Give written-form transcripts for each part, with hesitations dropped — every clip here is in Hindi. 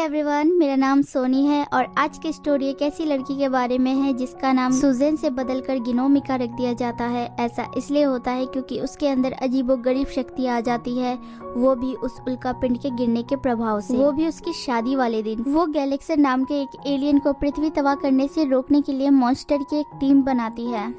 एवरीवन, मेरा नाम सोनी है और आज की स्टोरी एक ऐसी लड़की के बारे में है जिसका नाम सुजैन से बदलकर गिनोमिका रख दिया जाता है। ऐसा इसलिए होता है क्योंकि उसके अंदर अजीबोगरीब शक्ति आ जाती है, वो भी उस उल्कापिंड के गिरने के प्रभाव से, वो भी उसकी शादी वाले दिन। वो गैलेक्सर नाम के एक एलियन को पृथ्वी तबाह करने से रोकने के लिए मॉन्स्टर की एक टीम बनाती है।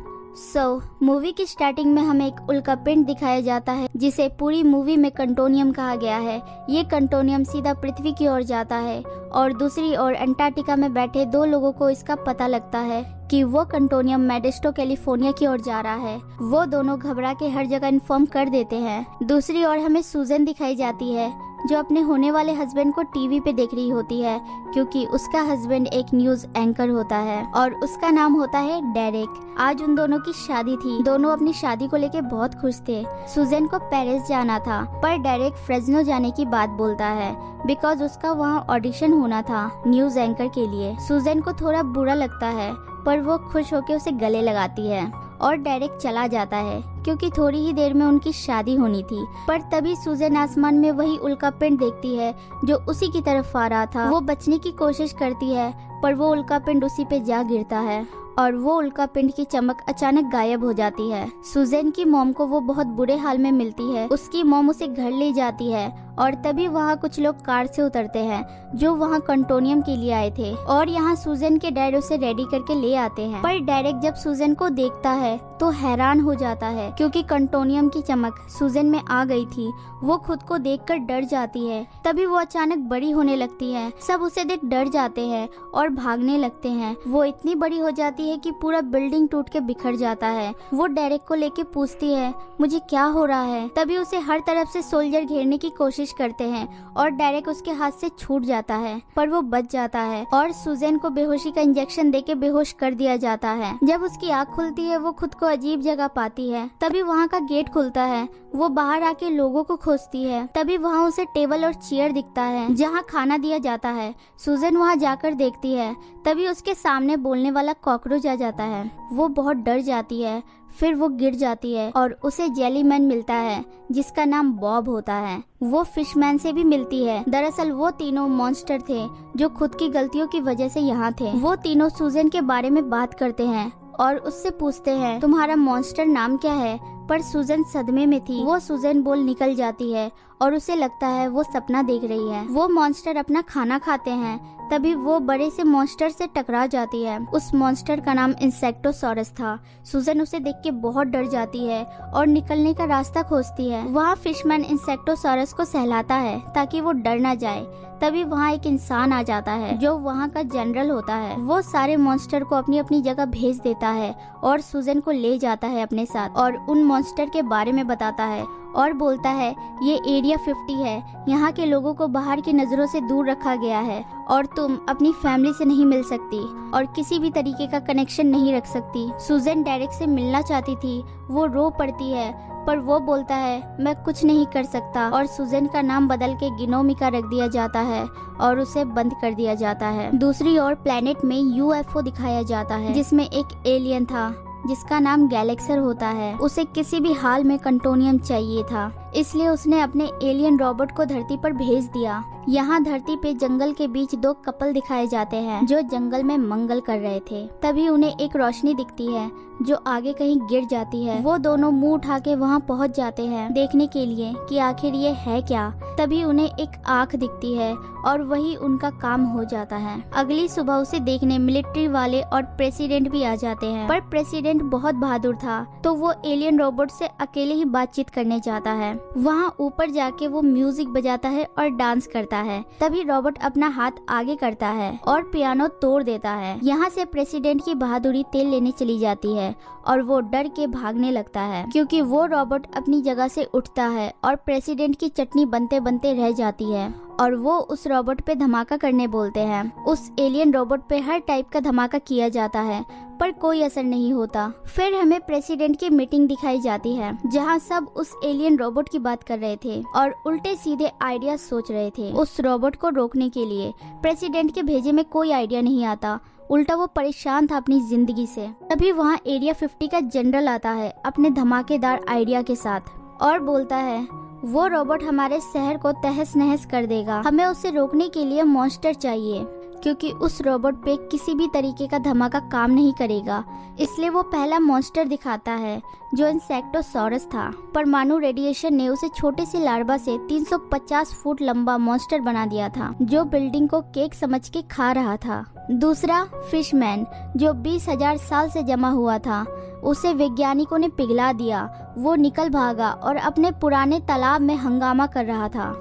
मूवी की स्टार्टिंग में हमें एक उल्कापिंड दिखाया जाता है जिसे पूरी मूवी में कंटोनियम कहा गया है। ये कंटोनियम सीधा पृथ्वी की ओर जाता है और दूसरी ओर अंटार्कटिका में बैठे दो लोगों को इसका पता लगता है कि वो कंटोनियम मेडेस्टो कैलिफोर्निया की ओर जा रहा है। वो दोनों घबरा के हर जगह इन्फॉर्म कर देते हैं। दूसरी ओर हमें सुजैन दिखाई जाती है जो अपने होने वाले हस्बैंड को टीवी पे देख रही होती है क्योंकि उसका हस्बैंड एक न्यूज एंकर होता है और उसका नाम होता है डेरेक। आज उन दोनों की शादी थी। दोनों अपनी शादी को लेके बहुत खुश थे। सुजैन को पेरिस जाना था पर डेरेक फ्रेस्नो जाने की बात बोलता है बिकॉज उसका वहाँ ऑडिशन होना था न्यूज एंकर के लिए। सुजैन को थोड़ा बुरा लगता है पर वो खुश होकर उसे गले लगाती है और डेरेक चला जाता है क्योंकि थोड़ी ही देर में उनकी शादी होनी थी। पर तभी सुजैन आसमान में वही उल्कापिंड देखती है जो उसी की तरफ आ रहा था। वो बचने की कोशिश करती है पर वो उल्कापिंड उसी पे जा गिरता है और वो उल्कापिंड की चमक अचानक गायब हो जाती है। सुजैन की मॉम को वो बहुत बुरे हाल में मिलती है। उसकी मॉम उसे घर ले जाती है और तभी वहाँ कुछ लोग कार से उतरते हैं जो वहाँ कंटोनियम के लिए आए थे और यहाँ सुजैन के डैड उसे रेडी करके ले आते हैं। पर डेरेक जब सुजैन को देखता है तो हैरान हो जाता है क्योंकि कंटोनियम की चमक सुजैन में आ गई थी। वो खुद को देखकर डर जाती है। तभी वो अचानक बड़ी होने लगती है। सब उसे देख डर जाते हैं और भागने लगते हैं। वो इतनी बड़ी हो जाती है कि पूरा बिल्डिंग टूट के बिखर जाता है। वो डेरेक को लेके पूछती है मुझे क्या हो रहा है। तभी उसे हर तरफ से सोल्जर घेरने की कोशिश करते हैं और डेरेक उसके हाथ से छूट जाता है पर वो बच जाता है और सुजैन को बेहोशी का इंजेक्शन देके बेहोश कर दिया जाता है। जब उसकी आँख खुलती है वो खुद को अजीब जगह पाती है। तभी वहाँ का गेट खुलता है। वो बाहर आके लोगों को खोजती है। तभी वहाँ उसे टेबल और चेयर दिखता है जहाँ खाना दिया जाता है। सुजैन वहाँ जाकर देखती है। तभी उसके सामने बोलने वाला कॉकरोच आ जाता है। वो बहुत डर जाती है। फिर वो गिर जाती है और उसे जेलीमैन मिलता है जिसका नाम बॉब होता है। वो फिशमैन से भी मिलती है। दरअसल वो तीनों मॉन्स्टर थे जो खुद की गलतियों की वजह से यहाँ थे। वो तीनों सुजैन के बारे में बात करते हैं और उससे पूछते हैं तुम्हारा मॉन्स्टर नाम क्या है। पर सुजैन सदमे में थी। वो सुजैन बोल निकल जाती है और उसे लगता है वो सपना देख रही है। वो मॉन्स्टर अपना खाना खाते हैं। तभी वो बड़े से मॉन्स्टर से टकरा जाती है। उस मॉन्स्टर का नाम इंसेक्टोसॉरस था। सुजैन उसे देख के बहुत डर जाती है और निकलने का रास्ता खोजती है। वहाँ फिशमैन इंसेक्टोसॉरस को सहलाता है ताकि वो डर ना जाए। तभी वहाँ एक इंसान आ जाता है जो वहाँ का जनरल होता है। वो सारे मॉन्स्टर को अपनी अपनी जगह भेज देता है और सुजैन को ले जाता है अपने साथ और उन मॉन्स्टर के बारे में बताता है और बोलता है ये एरिया 50 है। यहाँ के लोगों को बाहर की नजरों से दूर रखा गया है और तुम अपनी फैमिली से नहीं मिल सकती और किसी भी तरीके का कनेक्शन नहीं रख सकती। सुजैन डेरेक से मिलना चाहती थी। वो रो पड़ती है पर वो बोलता है मैं कुछ नहीं कर सकता और सुजैन का नाम बदल के गिनोमिका रख दिया जाता है और उसे बंद कर दिया जाता है। दूसरी ओर प्लेनेट में यूएफओ दिखाया जाता है जिसमें एक एलियन था जिसका नाम गैलेक्सर होता है। उसे किसी भी हाल में कंटोनियम चाहिए था इसलिए उसने अपने एलियन रोबोट को धरती पर भेज दिया। यहाँ धरती पे जंगल के बीच दो कपल दिखाए जाते हैं जो जंगल में मंगल कर रहे थे। तभी उन्हें एक रोशनी दिखती है जो आगे कहीं गिर जाती है। वो दोनों मुंह उठा के वहाँ पहुँच जाते हैं देखने के लिए कि आखिर ये है क्या। तभी उन्हें एक आँख दिखती है और वही उनका काम हो जाता है। अगली सुबह उसे देखने मिलिट्री वाले और प्रेसिडेंट भी आ जाते हैं पर प्रेसिडेंट बहुत बहादुर था तो वो एलियन रोबोट से अकेले ही बातचीत करने जाता है। वहाँ ऊपर जाके वो म्यूजिक बजाता है और डांस करता है। तभी रोबोट अपना हाथ आगे करता है और पियानो तोड़ देता है। यहाँ से प्रेसिडेंट की बहादुरी तेल लेने चली जाती है और वो डर के भागने लगता है क्योंकि वो रोबोट अपनी जगह से उठता है और प्रेसिडेंट की चटनी बनते बनते रह जाती है और वो उस रोबोट पे धमाका करने बोलते हैं। उस एलियन रोबोट पे हर टाइप का धमाका किया जाता है पर कोई असर नहीं होता। फिर हमें प्रेसिडेंट की मीटिंग दिखाई जाती है जहाँ सब उस एलियन रोबोट की बात कर रहे थे और उल्टे सीधे आइडिया सोच रहे थे उस रोबोट को रोकने के लिए। प्रेसिडेंट के भेजे में कोई आइडिया नहीं आता, उल्टा वो परेशान था अपनी जिंदगी से। तभी वहाँ एरिया 50 का जनरल आता है अपने धमाकेदार आइडिया के साथ और बोलता है वो रोबोट हमारे शहर को तहस नहस कर देगा। हमें उसे रोकने के लिए मॉन्स्टर चाहिए, क्योंकि उस रोबोट पे किसी भी तरीके का धमाका काम नहीं करेगा। इसलिए वो पहला मॉन्स्टर दिखाता है, जो इंसेक्टोसॉरस था। परमाणु रेडिएशन ने उसे छोटे से लार्वा से 350 फुट लंबा मॉन्स्टर बना दिया था, जो बिल्डिंग को केक समझ के खा रहा था। दूसरा फिशमैन, जो 20,000 साल से जमा हुआ था, उसे वैज्ञानिकों ने पिघला दिया। वो निकल भागा और अपने पुराने तालाब में हंगामा कर रहा था।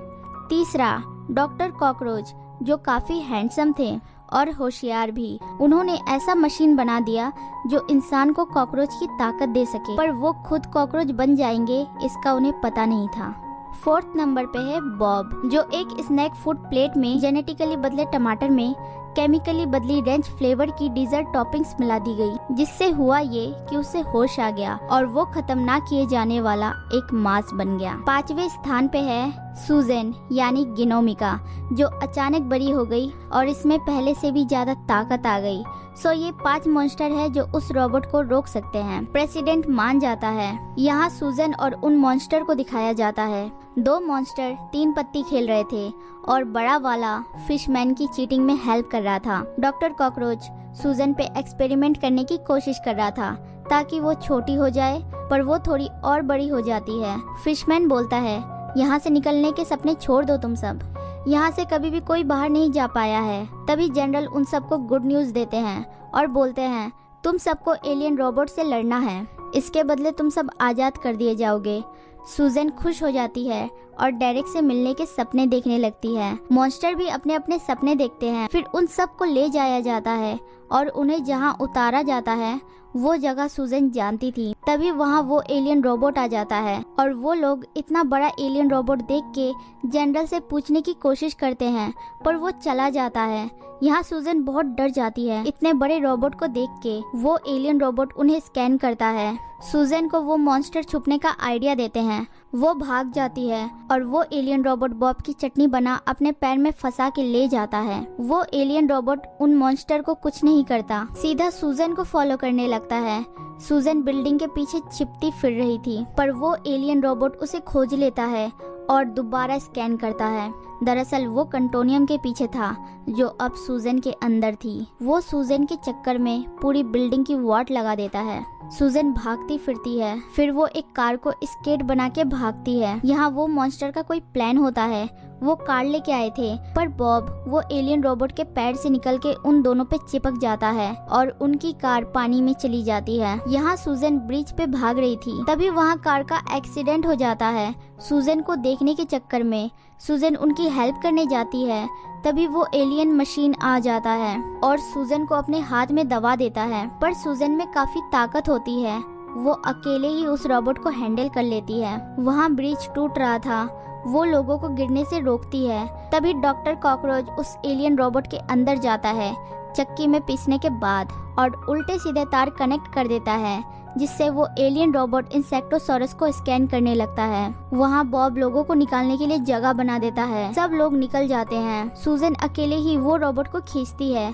तीसरा डॉक्टर कॉकरोच, जो काफी हैंडसम थे और होशियार भी। उन्होंने ऐसा मशीन बना दिया जो इंसान को कॉकरोच की ताकत दे सके, पर वो खुद कॉकरोच बन जाएंगे इसका उन्हें पता नहीं था। फोर्थ नंबर पे है बॉब, जो एक स्नैक फूड प्लेट में जेनेटिकली बदले टमाटर में केमिकली बदली रेंच फ्लेवर की डिजर्ट टॉपिंग्स मिला दी गई, जिससे हुआ ये कि उसे होश आ गया और वो खत्म ना किए जाने वाला एक मांस बन गया। 5वें स्थान पे है सुजैन यानी गिनोमिका, जो अचानक बड़ी हो गई और इसमें पहले से भी ज्यादा ताकत आ गई। सो ये 5 मॉन्स्टर है जो उस रोबोट को रोक सकते हैं। प्रेसिडेंट मान जाता है। यहाँ सुजैन और उन मॉन्स्टर को दिखाया जाता है। 2 मॉन्स्टर 3 पत्ती खेल रहे थे और बड़ा वाला फिशमैन की चीटिंग में हेल्प कर रहा था। डॉक्टर कॉकरोच सुजैन पे एक्सपेरिमेंट करने की कोशिश कर रहा था ताकि वो छोटी हो जाए, पर वो थोड़ी और बड़ी हो जाती है। फिशमैन बोलता है, यहाँ से निकलने के सपने छोड़ दो तुम सब, यहाँ से कभी भी कोई बाहर नहीं जा पाया है। तभी जनरल उन सबको गुड न्यूज़ देते हैं और बोलते हैं, तुम सबको एलियन रोबोट से लड़ना है, इसके बदले तुम सब आज़ाद कर दिए जाओगे। सुजैन खुश हो जाती है और डेरेक से मिलने के सपने देखने लगती है। मॉन्स्टर भी अपने अपने सपने देखते हैं। फिर उन सबको ले जाया जाता है और उन्हें जहाँ उतारा जाता है वो जगह सुजैन जानती थी। तभी वहाँ वो एलियन रोबोट आ जाता है और वो लोग इतना बड़ा एलियन रोबोट देख के जनरल से पूछने की कोशिश करते हैं, पर वो चला जाता है। यहाँ सुजैन बहुत डर जाती है इतने बड़े रोबोट को देख के। वो एलियन रोबोट उन्हें स्कैन करता है। सुजैन को वो मॉन्स्टर छुपने का आइडिया देते हैं। वो भाग जाती है और वो एलियन रोबोट बॉब की चटनी बना अपने पैर में फंसा के ले जाता है। वो एलियन रोबोट उन मॉन्स्टर को कुछ नहीं करता, सीधा सुजैन को फॉलो करने लगता है। सुजैन बिल्डिंग के पीछे छिपती फिर रही थी, पर वो एलियन रोबोट उसे खोज लेता है और दोबारा स्कैन करता है। दरअसल वो कंटोनियम के पीछे था, जो अब सुजैन के अंदर थी। वो सुजैन के चक्कर में पूरी बिल्डिंग की वाट लगा देता है। सुजैन भागती फिरती है। फिर वो एक कार को स्केट बना के भागती है। यहाँ वो मॉन्स्टर का कोई प्लान होता है। वो कार लेके आए थे, पर बॉब वो एलियन रोबोट के पैर से निकल के उन दोनों पे चिपक जाता है और उनकी कार पानी में चली जाती है। यहाँ सुजैन ब्रिज पे भाग रही थी, तभी वहाँ कार का एक्सीडेंट हो जाता है। सुजैन को देखने के चक्कर में सुजैन उनकी हेल्प करने जाती है, तभी वो एलियन मशीन आ जाता है और सुजैन को अपने हाथ में दबा देता है। पर सुजैन में काफी ताकत होती है, वो अकेले ही उस रोबोट को हैंडल कर लेती है। वहाँ ब्रिज टूट रहा था, वो लोगों को गिरने से रोकती है। तभी डॉक्टर कॉकरोच उस एलियन रोबोट के अंदर जाता है चक्की में पीसने के बाद और उल्टे सीधे तार कनेक्ट कर देता है, जिससे वो एलियन रोबोट इंसेक्टोसॉरस को स्कैन करने लगता है। वहाँ बॉब लोगों को निकालने के लिए जगह बना देता है। सब लोग निकल जाते हैं। सुजैन अकेले ही वो रोबोट को खींचती है।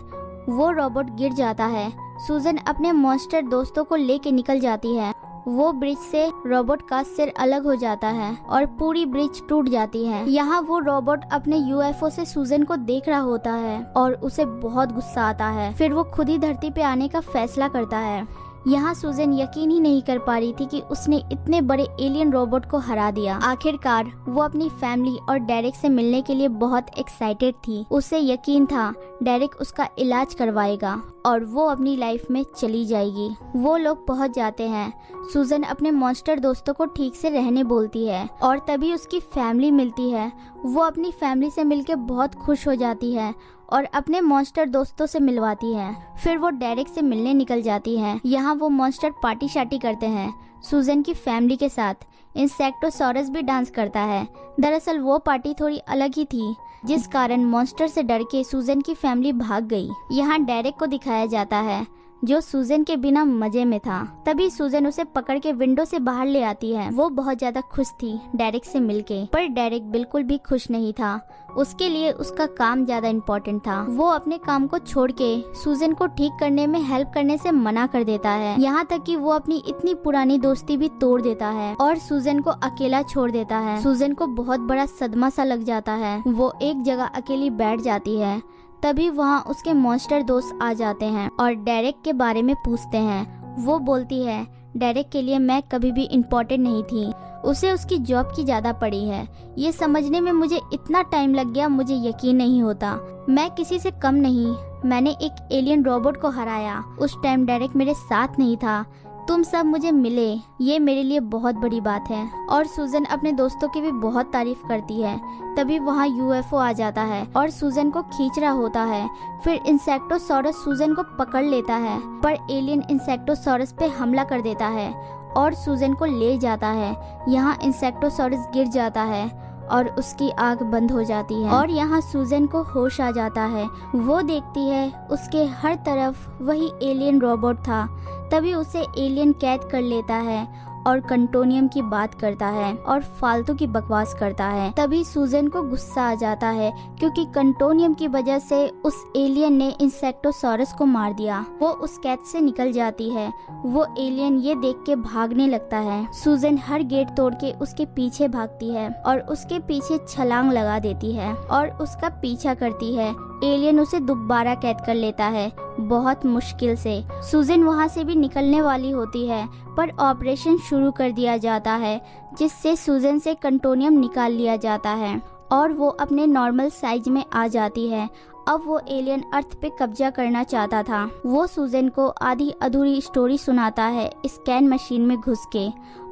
वो रोबोट गिर जाता है। सुजैन अपने मॉन्स्टर दोस्तों को लेके निकल जाती है। वो ब्रिज से रोबोट का सिर अलग हो जाता है और पूरी ब्रिज टूट जाती है। यहाँ वो रोबोट अपने यूएफओ से सुजैन को देख रहा होता है और उसे बहुत गुस्सा आता है। फिर वो खुद ही धरती पे आने का फैसला करता है। यहाँ सुजैन यकीन ही नहीं कर पा रही थी कि उसने इतने बड़े एलियन रोबोट को हरा दिया। आखिरकार वो अपनी फैमिली और डेरेक से मिलने के लिए बहुत एक्साइटेड थी। उसे यकीन था डेरेक उसका इलाज करवाएगा और वो अपनी लाइफ में चली जाएगी। वो लोग पहुंच जाते हैं। सुजैन अपने मॉन्स्टर दोस्तों को ठीक से रहने बोलती है और तभी उसकी फैमिली मिलती है। वो अपनी फैमिली से मिलकर बहुत खुश हो जाती है और अपने मॉन्स्टर दोस्तों से मिलवाती है। फिर वो डेरेक से मिलने निकल जाती है। यहाँ वो मॉन्स्टर पार्टी शार्टी करते हैं सुजैन की फैमिली के साथ। इंसेक्टोसॉरस भी डांस करता है। दरअसल वो पार्टी थोड़ी अलग ही थी, जिस कारण मॉन्स्टर से डर के सुजैन की फैमिली भाग गई। यहाँ डेरेक को दिखाया जाता है। जो सूजन के बिना मजे में था। तभी सूजन उसे पकड़ के विंडो से बाहर ले आती है। वो बहुत ज्यादा खुश थी डेरेक से मिलके, पर डेरेक बिल्कुल भी खुश नहीं था। उसके लिए उसका काम ज्यादा इम्पोर्टेंट था। वो अपने काम को छोड़ के सूजन को ठीक करने में हेल्प करने से मना कर देता है। यहाँ तक कि वो अपनी इतनी पुरानी दोस्ती भी तोड़ देता है और सूजन को अकेला छोड़ देता है। सूजन को बहुत बड़ा सदमा सा लग जाता है। वो एक जगह अकेली बैठ जाती है। तभी वहाँ उसके मॉन्स्टर दोस्त आ जाते हैं और डेरेक के बारे में पूछते हैं। वो बोलती है डेरेक के लिए मैं कभी भी इम्पोर्टेंट नहीं थी, उसे उसकी जॉब की ज्यादा पड़ी है। ये समझने में मुझे इतना टाइम लग गया, मुझे यकीन नहीं होता। मैं किसी से कम नहीं, मैंने एक एलियन रोबोट को हराया। उस टाइम डेरेक मेरे साथ नहीं था, तुम सब मुझे मिले, ये मेरे लिए बहुत बड़ी बात है। और सूजन अपने दोस्तों की भी बहुत तारीफ करती है। तभी वहाँ यूएफओ आ जाता है और सूजन को खींच रहा होता है। फिर इंसेक्टोसॉरस सूजन को पकड़ लेता है, पर एलियन इंसेक्टोसॉरस पे हमला कर देता है और सूजन को ले जाता है। यहाँ इंसेक्टोसॉरस गिर जाता है और उसकी आग बंद हो जाती है और यहाँ सूजन को होश आ जाता है। वो देखती है उसके हर तरफ वही एलियन रोबोट था। तभी उसे एलियन कैद कर लेता है और कंटोनियम की बात करता है और फालतू की बकवास करता है। तभी सूजन को गुस्सा आ जाता है क्योंकि कंटोनियम की वजह से उस एलियन ने इंसेक्टोसॉरस को मार दिया। वो उस कैद से निकल जाती है। वो एलियन ये देख के भागने लगता है। सूजन हर गेट तोड़ के उसके पीछे भागती है और उसके पीछे छलांग लगा देती है और उसका पीछा करती है। एलियन उसे दोबारा कैद कर लेता है, बहुत मुश्किल से। सूजन वहाँ से भी निकलने वाली होती है, पर ऑपरेशन शुरू कर दिया जाता है जिससे सूजन से कंटोनियम निकाल लिया जाता है और वो अपने नॉर्मल साइज में आ जाती है। अब वो एलियन अर्थ पे कब्जा करना चाहता था। वो सूजन को आधी अधूरी स्टोरी सुनाता है स्कैन मशीन में घुस के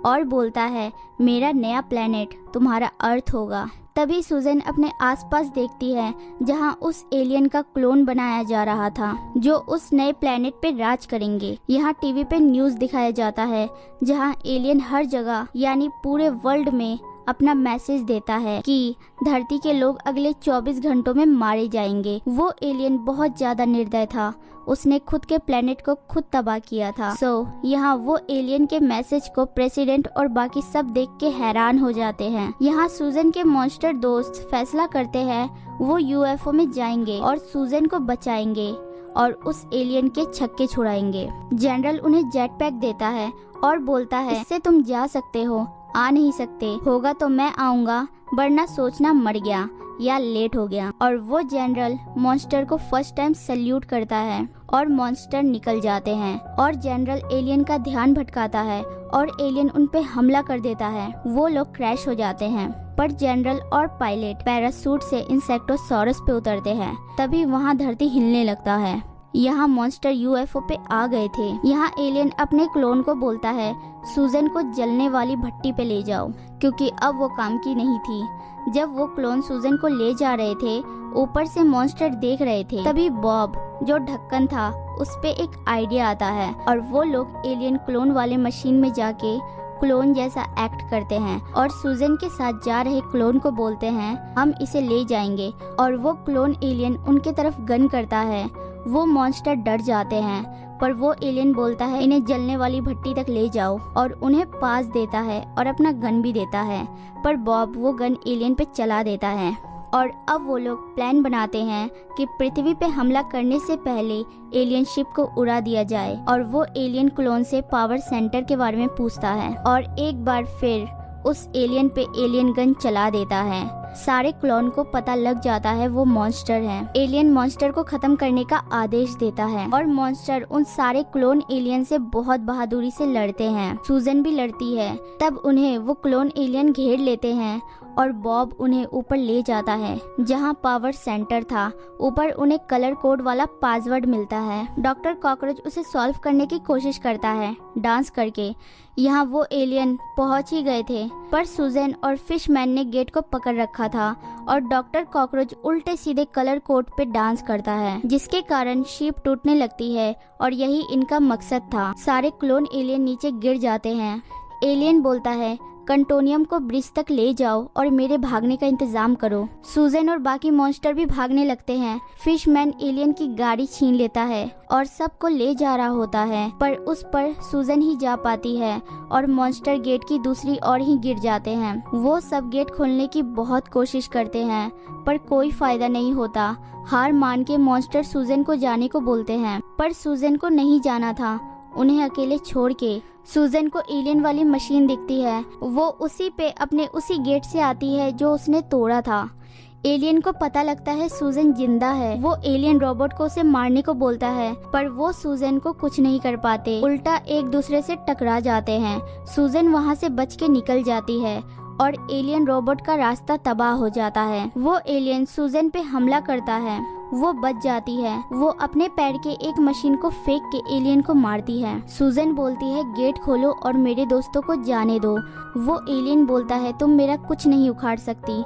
और बोलता है मेरा नया प्लेनेट तुम्हारा अर्थ होगा। तभी सूजन अपने आसपास देखती है जहां उस एलियन का क्लोन बनाया जा रहा था जो उस नए प्लेनेट पे राज करेंगे। यहाँ टीवी पे न्यूज़ दिखाया जाता है जहां एलियन हर जगह यानी पूरे वर्ल्ड में अपना मैसेज देता है कि धरती के लोग अगले 24 घंटों में मारे जाएंगे। वो एलियन बहुत ज्यादा निर्दय था, उसने खुद के प्लेनेट को खुद तबाह किया था। यहाँ वो एलियन के मैसेज को प्रेसिडेंट और बाकी सब देख के हैरान हो जाते हैं। यहाँ सूजन के मॉन्स्टर दोस्त फैसला करते हैं वो यूएफओ में जाएंगे और सूजन को बचाएंगे और उस एलियन के छक्के छुड़ाएंगे। जनरल उन्हें जेट पैक देता है और बोलता है इससे तुम जा सकते हो, आ नहीं सकते होगा तो मैं आऊंगा, वरना सोचना मर गया या लेट हो गया। और वो जनरल मॉन्स्टर को फर्स्ट टाइम सल्यूट करता है और मॉन्स्टर निकल जाते हैं और जनरल एलियन का ध्यान भटकाता है और एलियन उन पे हमला कर देता है। वो लोग क्रैश हो जाते हैं, पर जनरल और पायलट पैरासूट से इंसेक्टोसॉरस पे उतरते हैं। तभी वहाँ धरती हिलने लगता है। यहाँ मॉन्स्टर यूएफओ पे आ गए थे। यहाँ एलियन अपने क्लोन को बोलता है सूजन को जलने वाली भट्टी पे ले जाओ, क्योंकि अब वो काम की नहीं थी। जब वो क्लोन सूजन को ले जा रहे थे, ऊपर से मॉन्स्टर देख रहे थे। तभी बॉब जो ढक्कन था उस पे एक आइडिया आता है और वो लोग एलियन क्लोन वाले मशीन में जाके क्लोन जैसा एक्ट करते हैं और सूजन के साथ जा रहे क्लोन को बोलते हैं हम इसे ले जाएंगे। और वो क्लोन एलियन उनके तरफ गन करता है। वो मॉन्स्टर डर जाते हैं, पर वो एलियन बोलता है इन्हें जलने वाली भट्टी तक ले जाओ और उन्हें पास देता है और अपना गन भी देता है। पर बॉब वो गन एलियन पे चला देता है और अब वो लोग प्लान बनाते हैं कि पृथ्वी पे हमला करने से पहले एलियन शिप को उड़ा दिया जाए। और वो एलियन क्लोन से पावर सेंटर के बारे में पूछता है और एक बार फिर उस एलियन पे एलियन गन चला देता है। सारे क्लोन को पता लग जाता है वो मॉन्स्टर है। एलियन मॉन्स्टर को खत्म करने का आदेश देता है और मॉन्स्टर उन सारे क्लोन एलियन से बहुत बहादुरी से लड़ते हैं। सूजन भी लड़ती है। तब उन्हें वो क्लोन एलियन घेर लेते हैं और बॉब उन्हें ऊपर ले जाता है जहां पावर सेंटर था। ऊपर उन्हें कलर कोड वाला पासवर्ड मिलता है। डॉक्टर कॉकरोच उसे सॉल्व करने की कोशिश करता है डांस करके। यहाँ वो एलियन पहुंच ही गए थे, पर सूजन और फिशमैन ने गेट को पकड़ रखा था और डॉक्टर कॉकरोच उल्टे सीधे कलर कोड पे डांस करता है, जिसके कारण शिप टूटने लगती है और यही इनका मकसद था। सारे क्लोन एलियन नीचे गिर जाते हैं। एलियन बोलता है कंटोनियम को ब्रिज तक ले जाओ और मेरे भागने का इंतजाम करो। सूजन और बाकी मॉन्स्टर भी भागने लगते हैं। फिशमैन एलियन की गाड़ी छीन लेता है और सबको ले जा रहा होता है, पर उस पर सूजन ही जा पाती है और मॉन्स्टर गेट की दूसरी ओर ही गिर जाते हैं। वो सब गेट खोलने की बहुत कोशिश करते हैं पर कोई फायदा नहीं होता। हार मान के मॉन्स्टर सूजन को जाने को बोलते हैं, पर सूजन को नहीं जाना था, उन्हें अकेले छोड़ के। सूजन को एलियन वाली मशीन दिखती है, वो उसी पे अपने उसी गेट से आती है जो उसने तोड़ा था। एलियन को पता लगता है सूजन जिंदा है। वो एलियन रोबोट को उसे मारने को बोलता है, पर वो सूजन को कुछ नहीं कर पाते, उल्टा एक दूसरे से टकरा जाते हैं। सूजन वहाँ से बच के निकल जाती है और एलियन रोबोट का रास्ता तबाह हो जाता है। वो एलियन सूजन पे हमला करता है, वो बच जाती है। वो अपने पैर के एक मशीन को फेंक के एलियन को मारती है। सूजन बोलती है गेट खोलो और मेरे दोस्तों को जाने दो। वो एलियन बोलता है तुम मेरा कुछ नहीं उखाड़ सकती,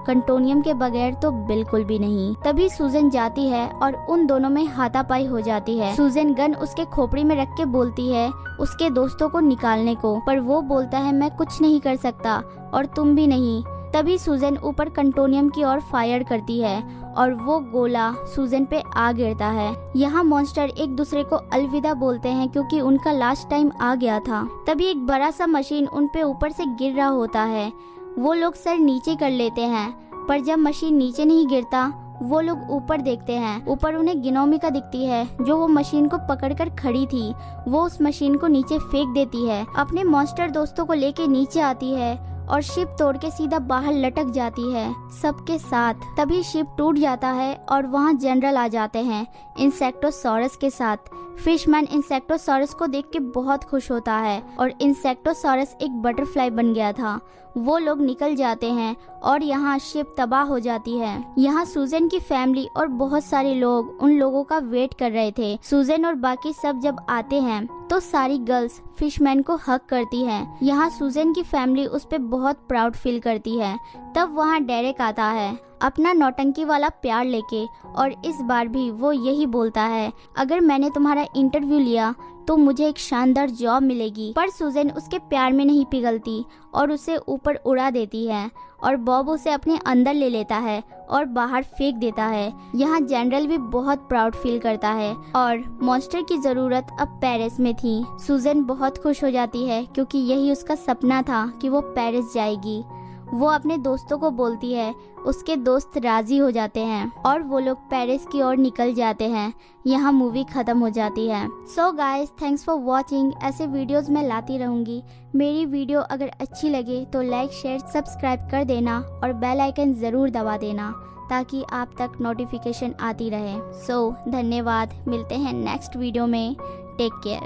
कंटोनियम के बगैर तो बिल्कुल भी नहीं। तभी सूजन जाती है और उन दोनों में हाथापाई हो जाती है। सूजन गन उसके खोपड़ी में रख के बोलती है उसके दोस्तों को निकालने को, पर वो बोलता है मैं कुछ नहीं कर सकता और तुम भी नहीं। तभी सूजन ऊपर कंटोनियम की ओर फायर करती है और वो गोला सूजन पे आ गिरता है। यहाँ मॉन्स्टर एक दूसरे को अलविदा बोलते हैं क्योंकि उनका लास्ट टाइम आ गया था। तभी एक बड़ा सा मशीन उन पे ऊपर से गिर रहा होता है। वो लोग सर नीचे कर लेते हैं, पर जब मशीन नीचे नहीं गिरता वो लोग ऊपर देखते हैं। ऊपर उन्हें गिनोमिका दिखती है जो वो मशीन को पकड़कर खड़ी थी। वो उस मशीन को नीचे फेंक देती है, अपने मॉन्स्टर दोस्तों को लेके नीचे आती है और शिप तोड़ के सीधा बाहर लटक जाती है सबके साथ। तभी शिप टूट जाता है और वहाँ जनरल आ जाते हैं इंसेक्टोसॉरस के साथ। फिशमैन इंसेक्टोसॉरस को देख के बहुत खुश होता है और इंसेक्टोसॉरस एक बटरफ्लाई बन गया था। वो लोग निकल जाते हैं और यहाँ शिप तबाह हो जाती है। यहाँ सूजन की फैमिली और बहुत सारे लोग उन लोगों का वेट कर रहे थे। सूजन और बाकी सब जब आते हैं तो सारी गर्ल्स फिशमैन को हग करती हैं। यहाँ सूजन की फैमिली उस पे बहुत प्राउड फील करती है। तब वहाँ डेरेक आता है अपना नौटंकी वाला प्यार लेके, और इस बार भी वो यही बोलता है अगर मैंने तुम्हारा इंटरव्यू लिया तो मुझे एक शानदार जॉब मिलेगी। पर सूजन उसके प्यार में नहीं पिघलती और उसे ऊपर उड़ा देती है और बॉब उसे अपने अंदर ले लेता है और बाहर फेंक देता है। यहाँ जनरल भी बहुत प्राउड फील करता है और मॉन्स्टर की जरूरत अब पेरिस में थी। सूजन बहुत खुश हो जाती है क्योंकि यही उसका सपना था कि वो पेरिस जाएगी। वो अपने दोस्तों को बोलती है, उसके दोस्त राजी हो जाते हैं और वो लोग पेरिस की ओर निकल जाते हैं। यहाँ मूवी खत्म हो जाती है। So guys, thanks for watching. ऐसे वीडियोस मैं लाती रहूँगी। मेरी वीडियो अगर अच्छी लगे तो लाइक शेयर सब्सक्राइब कर देना और बेल आइकन ज़रूर दबा देना ताकि आप तक नोटिफिकेशन आती रहे। सो धन्यवाद, मिलते हैं नेक्स्ट वीडियो में। Take care.